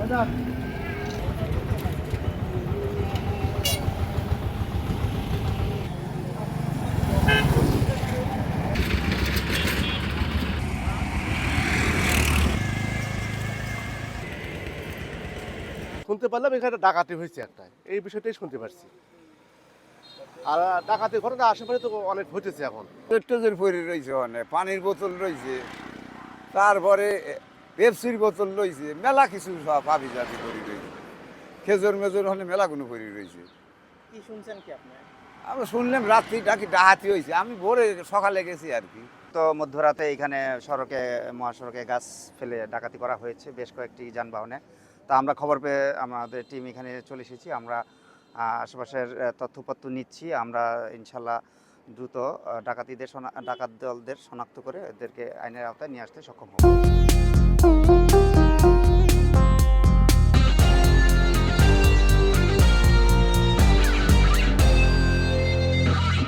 শুনতে পারলাম এখানে ডাকাতি হয়েছে একটা, এই বিষয়টাই শুনতে পারছি। আর ডাকাতির ঘটনা আশেপাশে তো অনেক ঘটেছে এখন। পেট্রোজের পরে রয়েছে, অনেক পানির বোতল রয়েছে, তারপরে পেপসির বোতল রয়েছে, মেলা কিছু সব হাবি জাবি করে রয়েছে। খেজুর মেজর হলে মেলাগুলো করে রয়েছে। কি শুনছেন কি আপনি? আমরা শুনলাম রাত্রি ডাকি ডাহাতি হয়েছে, আমি ভোরে সকালে গেছি আর কি। তো মধ্যরাতে এখানে সড়কে মহাসড়কে গাছ ফেলে ডাকাতি করা হয়েছে বেশ কয়েকটি যানবাহনে। তা আমরা খবর পেয়ে আমাদের টিম এখানে চলে এসেছি। আমরা আশেপাশের তথ্যপত্র নিচ্ছি। আমরা ইনশাল্লাহ দ্রুত ডাকাত দলদের শনাক্ত করে এদেরকে আইনের আওতায় নিয়ে আসতে সক্ষম হব।